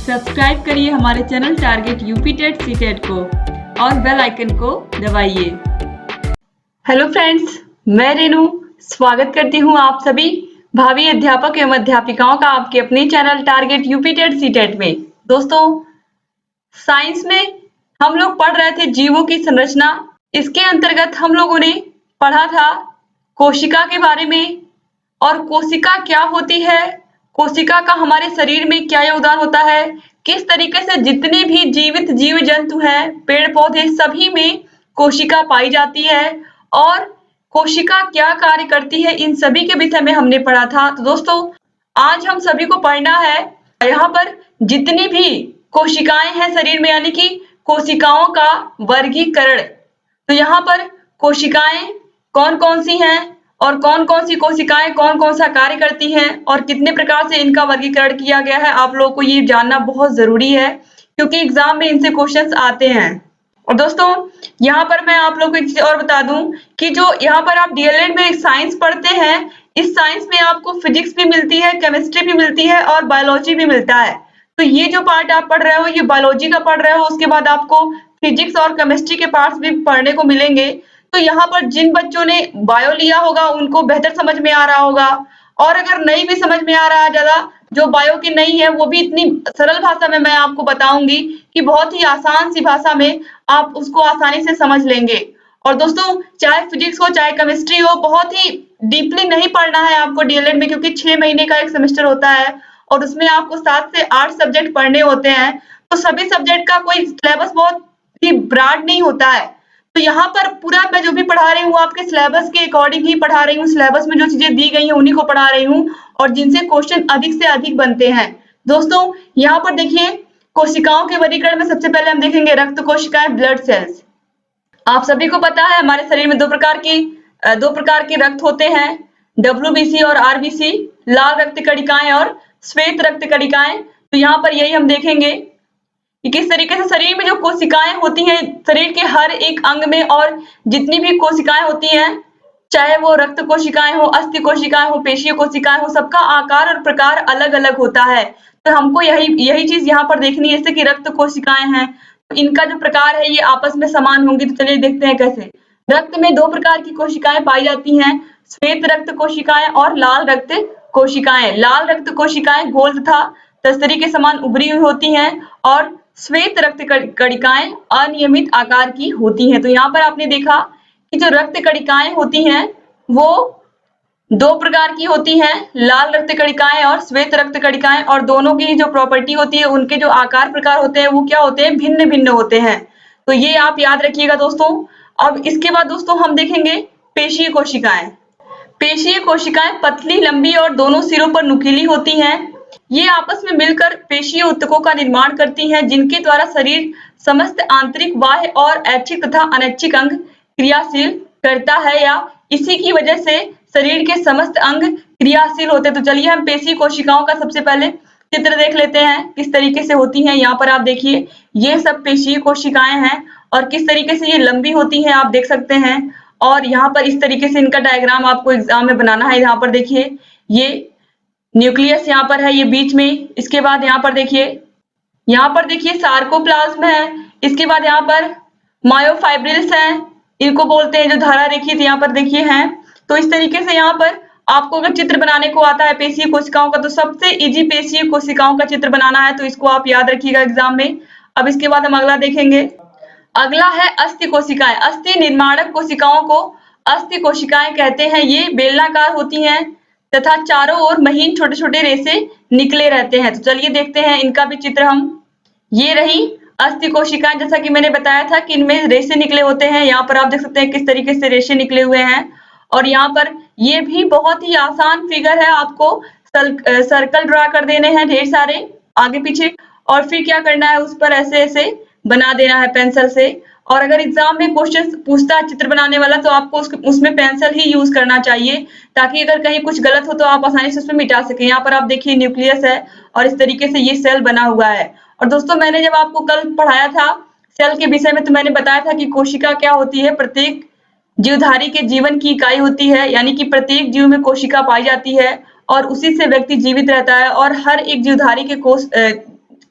Subscribe करिए हमारे channel target UP TET CTET को और बेल आइकन को दबाइए। हेलो फ्रेंड्स, मैं रेनू स्वागत करती हूँ आप सभी भावी अध्यापक एवं अध्यापिकाओं का आपके अपने channel target UP TET CTET में। दोस्तों, साइंस में हम लोग पढ़ रहे थे जीवों की संरचना। इसके अंतर्गत हम लोगों ने पढ़ा था कोशिका के बारे में और कोशिका क्या होती है, कोशिका का हमारे शरीर में क्या योगदान होता है, किस तरीके से जितने भी जीवित जीव जंतु हैं, पेड़ पौधे, सभी में कोशिका पाई जाती है और कोशिका क्या कार्य करती है, इन सभी के विषय में हमने पढ़ा था। तो दोस्तों, आज हम सभी को पढ़ना है यहाँ पर जितनी भी कोशिकाएं हैं शरीर में, यानी कि कोशिकाओं का वर्गीकरण। तो यहाँ पर कोशिकाएं कौन कौन सी हैं और कौन कौन सी कोशिकाएं कौन कौन सा कार्य करती हैं और कितने प्रकार से इनका वर्गीकरण किया गया है, आप लोगों को ये जानना बहुत जरूरी है क्योंकि एग्जाम में इनसे क्वेश्चंस आते हैं। और दोस्तों, यहाँ पर मैं आप लोगों को एक चीज और बता दूं कि जो यहाँ पर आप डीएलएड में साइंस पढ़ते हैं, इस साइंस में आपको फिजिक्स भी मिलती है, केमिस्ट्री भी मिलती है और बायोलॉजी भी मिलता है। तो ये जो पार्ट आप पढ़ रहे हो, ये बायोलॉजी का पढ़ रहे हो, उसके बाद आपको फिजिक्स और केमिस्ट्री के पार्ट्स भी पढ़ने को मिलेंगे। तो यहाँ पर जिन बच्चों ने बायो लिया होगा उनको बेहतर समझ में आ रहा होगा, और अगर नहीं भी समझ में आ रहा है ज्यादा, जो बायो की नहीं है, वो भी इतनी सरल भाषा में मैं आपको बताऊंगी कि बहुत ही आसान सी भाषा में आप उसको आसानी से समझ लेंगे। और दोस्तों, चाहे फिजिक्स हो चाहे केमिस्ट्री हो, बहुत ही डीपली नहीं पढ़ना है आपको डीएलएड में, क्योंकि 6 महीने का एक सेमेस्टर होता है और उसमें आपको 7 से 8 सब्जेक्ट पढ़ने होते हैं। तो सभी सब्जेक्ट का कोई सिलेबस बहुत ही ब्रॉड नहीं होता है। तो यहाँ पर पूरा मैं जो भी पढ़ा रही हूँ आपके सिलेबस के अकॉर्डिंग ही पढ़ा रही हूँ, सिलेबस में जो चीजें दी गई हैं उन्हीं को पढ़ा रही हूँ और जिनसे क्वेश्चन अधिक से अधिक बनते हैं। दोस्तों, यहाँ पर देखिए, कोशिकाओं के वर्गीकरण में सबसे पहले हम देखेंगे रक्त कोशिकाएं, ब्लड सेल्स। आप सभी को पता है हमारे शरीर में दो प्रकार के रक्त होते हैं, डब्ल्यूबीसी और आरबीसी, लाल रक्त कणिकाएं और श्वेत रक्त कणिकाएं। तो यहाँ पर यही हम देखेंगे कि किस तरीके से शरीर में जो कोशिकाएं होती हैं, शरीर के हर एक अंग में और जितनी भी कोशिकाएं होती हैं, चाहे वो रक्त कोशिकाएं हो, अस्थि कोशिकाएं हो, पेशीय कोशिकाएं हो, सबका आकार और प्रकार अलग अलग होता है। तो हमको यही चीज यहाँ पर देखनी है, जैसे कि रक्त कोशिकाएं हैं, तो इनका जो प्रकार है ये आपस में समान होंगी। तो चलिए देखते हैं कैसे। रक्त में 2 प्रकार की कोशिकाएं पाई जाती हैं, श्वेत रक्त कोशिकाएं और लाल रक्त कोशिकाएं। लाल रक्त कोशिकाएं गोल तथा तस्तरी के समान उभरी हुई होती हैं और श्वेत रक्त कणिकाएं अनियमित आकार की होती हैं। तो यहाँ पर आपने देखा कि जो रक्त कणिकाएं होती हैं वो 2 प्रकार की होती हैं, लाल रक्त कणिकाएं और श्वेत रक्त कणिकाएं, और दोनों की जो प्रॉपर्टी होती है, उनके जो आकार प्रकार होते हैं वो क्या होते हैं, भिन्न भिन्न होते हैं। तो ये आप याद रखिएगा दोस्तों। अब इसके बाद दोस्तों हम देखेंगे पेशीय कोशिकाएं। पेशीय कोशिकाएं पतली, लंबी और दोनों सिरों पर नुकीली होती हैं। ये आपस में मिलकर पेशीय ऊतकों का निर्माण करती हैं, जिनके द्वारा शरीर समस्त आंतरिक, बाह्य और ऐच्छिक तथा अनैच्छिक अंग क्रियाशील करता है, या इसी की वजह से शरीर के समस्त अंग क्रियाशील होते हैं। तो चलिए हम पेशीय कोशिकाओं का सबसे पहले चित्र देख लेते हैं, किस तरीके से होती हैं। यहाँ पर आप देखिए, ये सब पेशीय कोशिकाएं हैं और किस तरीके से ये लंबी होती हैं आप देख सकते हैं। और यहाँ पर इस तरीके से इनका डायग्राम आपको एग्जाम में बनाना है। यहाँ पर देखिए, ये न्यूक्लियस यहाँ पर है, ये बीच में। इसके बाद यहाँ पर देखिए सार्कोप्लाज्म है। इसके बाद यहाँ पर मायोफाइब्रिल्स हैं, इनको बोलते हैं जो धारा रेखित यहाँ पर देखिए हैं। तो इस तरीके से यहाँ पर आपको अगर चित्र बनाने को आता है पेशीय कोशिकाओं का, तो सबसे इजी पेशीय कोशिकाओं का चित्र बनाना है, तो इसको आप याद रखिएगा एग्जाम में। अब इसके बाद हम अगला देखेंगे। अगला है अस्थि कोशिकाएं। अस्थि निर्माणक कोशिकाओं को अस्थि कोशिकाएं कहते हैं। ये बेलनाकार होती हैं तथा चारों ओर महीन छोटे छोटे रेशे निकले रहते हैं। तो चलिए देखते हैं इनका भी चित्र हम। ये रही अस्थि कोशिकाएं, जैसा कि मैंने बताया था कि इनमें रेशे निकले होते हैं। यहाँ पर आप देख सकते हैं किस तरीके से रेशे निकले हुए हैं। और यहाँ पर ये भी बहुत ही आसान फिगर है, आपको सर्कल ड्रा कर देने हैं ढेर सारे आगे पीछे, और फिर क्या करना है, उस पर ऐसे ऐसे बना देना है पेंसिल से। और अगर एग्जाम में क्वेश्चन पूछता है चित्र बनाने वाला, तो आपको उसमें पेंसिल ही यूज करना चाहिए, ताकि अगर कहीं कुछ गलत हो तो आप आसानी से उसमें मिटा सके। यहाँ पर आप देखिए न्यूक्लियस है और इस तरीके से ये सेल बना हुआ है। और दोस्तों, मैंने जब आपको कल पढ़ाया था सेल के विषय में, तो मैंने बताया था कि कोशिका क्या होती है, प्रत्येक जीवधारी के जीवन की इकाई होती है, यानी कि प्रत्येक जीव में कोशिका पाई जाती है और उसी से व्यक्ति जीवित रहता है। और हर एक जीवधारी के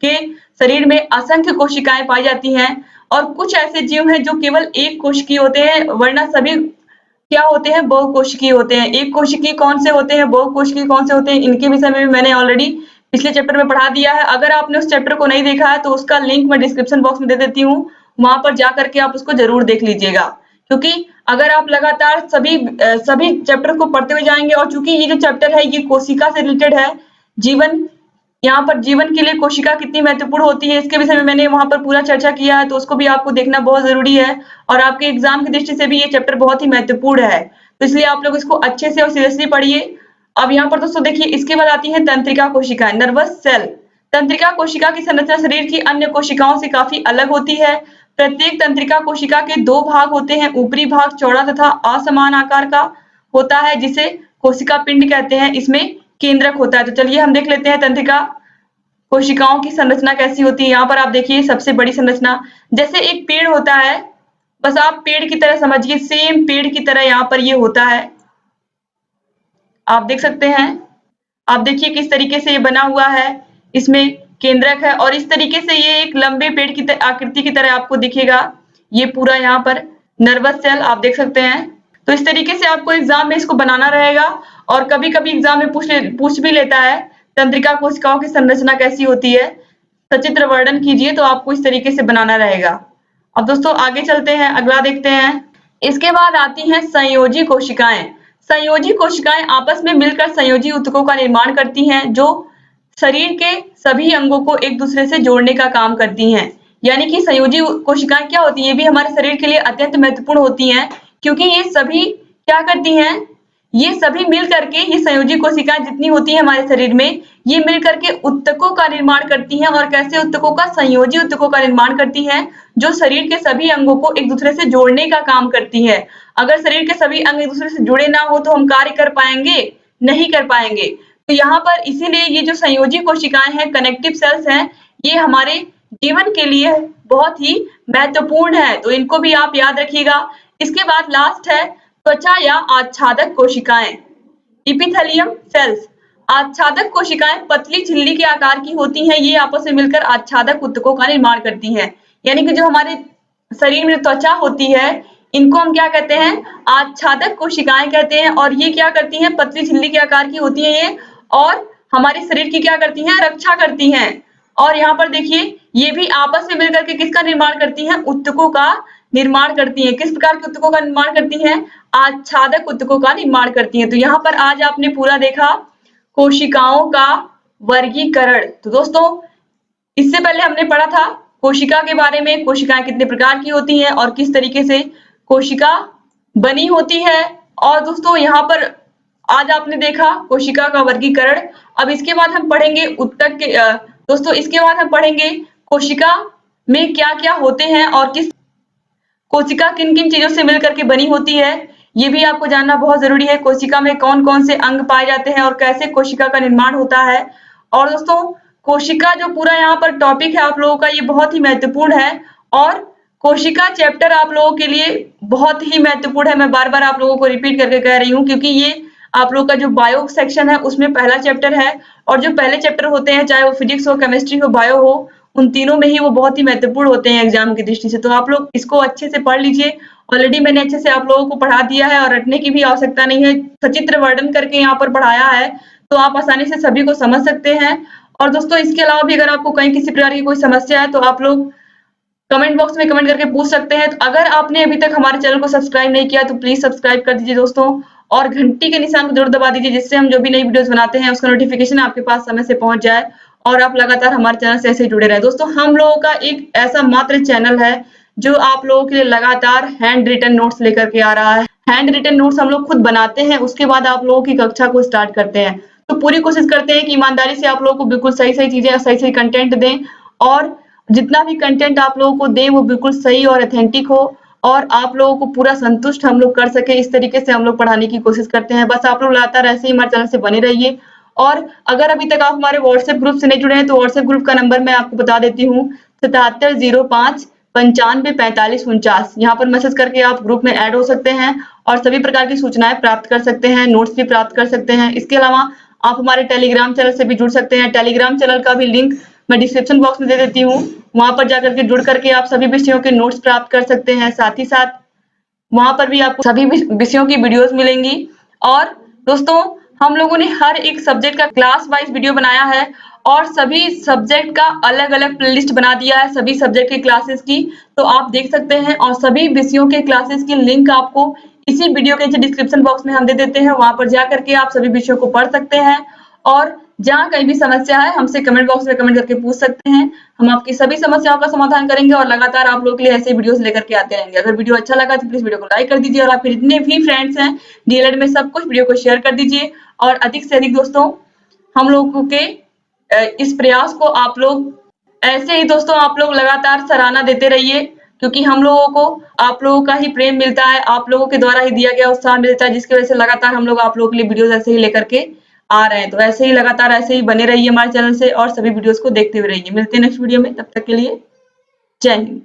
के शरीर में असंख्य कोशिकाएं पाई जाती हैं और कुछ ऐसे जीव हैं जो केवल एक कोशिकीय होते हैं, वरना सभी क्या होते हैं, बहुकोशिकीय होते हैं। एक कोशिकीय कौन से होते हैं, बहुकोशिकीय कौन से होते हैं, इनके विषय में भी मैंने ऑलरेडी पिछले चैप्टर में पढ़ा दिया है। अगर आपने उस चैप्टर को नहीं देखा है तो उसका लिंक मैं डिस्क्रिप्शन बॉक्स में दे देती हूँ, वहां पर जा करके आप उसको जरूर देख लीजिएगा। क्योंकि अगर आप लगातार सभी चैप्टर को पढ़ते हुए जाएंगे, और चूंकि ये जो चैप्टर है ये कोशिका से रिलेटेड है, जीवन, यहाँ पर जीवन के लिए कोशिका कितनी महत्वपूर्ण होती है इसके विषय में मैंने वहां पर पूरा चर्चा किया है, तो उसको भी आपको देखना बहुत जरूरी है और आपके एग्जाम की दृष्टि से भी ये चैप्टर बहुत ही महत्वपूर्ण है। तो इसलिए आप लोग इसको अच्छे से और सीरियसली पढ़िए। अब यहाँ पर दोस्तों देखिए, इसके बाद आती है तंत्रिका कोशिकाएं, नर्वस सेल। तंत्रिका कोशिका की संरचना शरीर की अन्य कोशिकाओं से काफी अलग होती है। प्रत्येक तंत्रिका कोशिका के दो भाग होते हैं। ऊपरी भाग चौड़ा तथा असमान आकार का होता है जिसे कोशिका पिंड कहते हैं। इसमें केंद्रक होता है। तो चलिए हम देख लेते हैं तंत्रिका कोशिकाओं की संरचना कैसी होती है। यहाँ पर आप देखिए सबसे बड़ी संरचना, जैसे एक पेड़ होता है, बस आप पेड़ की तरह समझिए, सेम पेड़ की तरह यहाँ पर ये होता है। आप देख सकते हैं, आप देखिए किस तरीके से ये बना हुआ है, इसमें केंद्रक है और इस तरीके से ये एक लंबे पेड़ की आकृति की तरह आपको दिखेगा। ये पूरा यहाँ पर नर्वस सेल आप देख सकते हैं। तो इस तरीके से आपको एग्जाम में इसको बनाना रहेगा और कभी कभी एग्जाम में पूछ भी लेता है तंत्रिका कोशिकाओं की संरचना कैसी होती है, सचित्र वर्णन कीजिए, तो आपको इस तरीके से बनाना रहेगा। अब दोस्तों आगे चलते हैं, अगला देखते हैं। इसके बाद आती हैं संयोजी कोशिकाएं। संयोजी कोशिकाएं आपस में मिलकर संयोजी ऊतकों का निर्माण करती हैं जो शरीर के सभी अंगों को एक दूसरे से जोड़ने का काम करती हैं। यानी कि संयोजी कोशिकाएं क्या होती हैं, ये भी हमारे शरीर के लिए अत्यंत महत्वपूर्ण होती हैं, क्योंकि ये सभी क्या करती हैं, ये सभी मिल करके, ये संयोजी कोशिकाएं जितनी होती हैं हमारे शरीर में, ये मिल करके ऊतकों का निर्माण करती हैं। और कैसे ऊतकों का, संयोजी ऊतकों का निर्माण करती हैं जो शरीर के सभी अंगों को एक दूसरे से जोड़ने का काम करती है। अगर शरीर के सभी अंग एक दूसरे से जुड़े ना हो तो हम कार्य कर पाएंगे, नहीं कर पाएंगे। तो यहाँ पर इसीलिए ये जो संयोजी कोशिकाएं हैं, कनेक्टिव सेल्स हैं, ये हमारे जीवन के लिए बहुत ही महत्वपूर्ण है, तो इनको भी आप याद रखिएगा। इसके बाद लास्ट है त्वचा या आच्छादक कोशिकाएं, इपिथेलियम सेल्स। आच्छादक कोशिकाएं पतली झिल्ली के आकार की होती हैं। ये आपस में मिलकर आच्छादक ऊतकों का निर्माण करती हैं। यानी कि जो हमारे शरीर में त्वचा होती है, इनको हम क्या कहते हैं, आच्छादक कोशिकाएं कहते हैं। और ये क्या करती हैं, पतली झिल्ली के आकार की होती है ये, और हमारे शरीर की क्या करती हैं, रक्षा करती हैं। और यहाँ पर देखिए, ये भी आपस में मिलकर के किसका निर्माण करती हैं, ऊतकों का निर्माण करती हैं। किस प्रकार के ऊतकों का निर्माण करती हैं, आच्छादक ऊतकों का निर्माण करती हैं। तो यहाँ पर आज आपने पूरा देखा कोशिकाओं का वर्गीकरण। तो दोस्तों इससे पहले हमने पढ़ा था कोशिका के बारे में, कोशिकाएं कितने प्रकार की होती हैं और किस तरीके से कोशिका बनी होती है। और दोस्तों यहाँ पर आज आपने देखा कोशिका का वर्गीकरण। अब इसके बाद हम पढ़ेंगे ऊतक के दोस्तों इसके बाद हम पढ़ेंगे कोशिका में क्या क्या होते हैं और किस कोशिका किन किन चीजों से मिलकर के बनी होती है, ये भी आपको जानना बहुत जरूरी है। कोशिका में कौन कौन से अंग पाए जाते हैं और कैसे कोशिका का निर्माण होता है। और दोस्तों कोशिका जो पूरा यहाँ पर टॉपिक है आप लोगों का, ये बहुत ही महत्वपूर्ण है और कोशिका चैप्टर आप लोगों के लिए बहुत ही महत्वपूर्ण है। मैं बार बार आप लोगों को रिपीट करके कह रही हूँ, क्योंकि ये आप लोग का जो बायो सेक्शन है उसमें पहला चैप्टर है। और जो पहले चैप्टर होते हैं, चाहे वो फिजिक्स हो, केमिस्ट्री हो, बायो हो, उन तीनों में ही वो बहुत ही महत्वपूर्ण होते हैं एग्जाम की दृष्टि से। तो आप लोग इसको अच्छे से पढ़ लीजिए। ऑलरेडी मैंने अच्छे से आप लोगों को पढ़ा दिया है और रटने की भी आवश्यकता नहीं है। सचित्र वर्णन करके यहाँ पर पढ़ाया है, तो आप आसानी से सभी को समझ सकते हैं। और दोस्तों इसके अलावा भी अगर आपको कहीं किसी प्रकार की कोई समस्या है तो आप लोग कमेंट बॉक्स में कमेंट करके पूछ सकते हैं। तो अगर आपने अभी तक हमारे चैनल को सब्सक्राइब नहीं किया तो प्लीज सब्सक्राइब कर दीजिए दोस्तों, और घंटी के निशान को जरूर दबा दीजिए, जिससे हम जो भी नई वीडियोस बनाते हैं उसका नोटिफिकेशन आपके पास समय से पहुंच जाए और आप लगातार हमारे चैनल से ऐसे जुड़े रहे। दोस्तों हम लोगों का एक ऐसा मात्र चैनल है जो आप लोगों के लिए लगातार हैंड रिटन नोट्स लेकर के आ रहा है। हैंड रिटन नोट्स हम लोग खुद बनाते हैं, उसके बाद आप लोगों की कक्षा को स्टार्ट करते हैं। तो पूरी कोशिश करते हैं कि ईमानदारी से आप लोगों को बिल्कुल सही सही चीजें, सही सही कंटेंट दें, और जितना भी कंटेंट आप लोगों को दें वो बिल्कुल सही और ऑथेंटिक हो और आप लोगों को पूरा संतुष्ट हम लोग कर सके, इस तरीके से हम लोग पढ़ाने की कोशिश करते हैं। बस आप लोग लगातार ऐसे ही हमारे चैनल से बने रहिए। और अगर अभी तक आप हमारे व्हाट्सएप ग्रुप से नहीं जुड़े हैं तो व्हाट्सएप ग्रुप का नंबर मैं आपको बता देती हूँ, 7705 95 45 49। यहाँ पर मैसेज करके आप ग्रुप में ऐड हो सकते हैं और सभी प्रकार की सूचनाएं प्राप्त कर सकते हैं, नोट्स भी प्राप्त कर सकते हैं। इसके अलावा आप हमारे टेलीग्राम चैनल से भी जुड़ सकते हैं। टेलीग्राम चैनल का भी लिंक मैं डिस्क्रिप्शन बॉक्स में दे देती हूँ। वहां पर जाकर के जुड़ करके आप सभी विषयों के नोट्स प्राप्त कर सकते हैं। साथ ही साथ वहां पर भी आपको सभी विषयों की वीडियोस मिलेंगी। और दोस्तों, हम लोगों ने हर एक सब्जेक्ट का क्लास वाइज वीडियो बनाया है और सभी सब्जेक्ट का अलग अलग प्लेलिस्ट बना दिया है सभी सब्जेक्ट की क्लासेस की, तो आप देख सकते हैं। और सभी विषयों के क्लासेस की लिंक आपको इसी वीडियो के नीचे डिस्क्रिप्शन बॉक्स में हम दे देते हैं। वहां पर जाकर के आप सभी विषयों को पढ़ सकते हैं और जहाँ कहीं भी समस्या है हमसे कमेंट बॉक्स में कमेंट करके पूछ सकते हैं। हम आपकी सभी समस्याओं का समाधान करेंगे और लगातार आप लोगों के लिए ऐसे वीडियोस लेकर के आते रहेंगे। अगर वीडियो अच्छा लगा तो प्लीज वीडियो को लाइक कर दीजिए और आपके जितने भी फ्रेंड्स हैं डीएलएड में सब कुछ वीडियो को शेयर कर दीजिए। और अधिक से अधिक दोस्तों हम लोगों के इस प्रयास को आप लोग ऐसे ही दोस्तों आप लोग लगातार सराहना देते रहिए, क्योंकि हम लोगों को आप लोगों का ही प्रेम मिलता है, आप लोगों के द्वारा ही दिया गया उत्साह मिलता है, जिसकी वजह से लगातार हम लोग आप लोगों के लिए वीडियोस ऐसे ही लेकर के आ रहे हैं। तो ऐसे ही लगातार ऐसे ही बने रहिए हमारे चैनल से और सभी वीडियोस को देखते हुए रहिए। मिलते हैं नेक्स्ट वीडियो में, तब तक के लिए जय हिंद।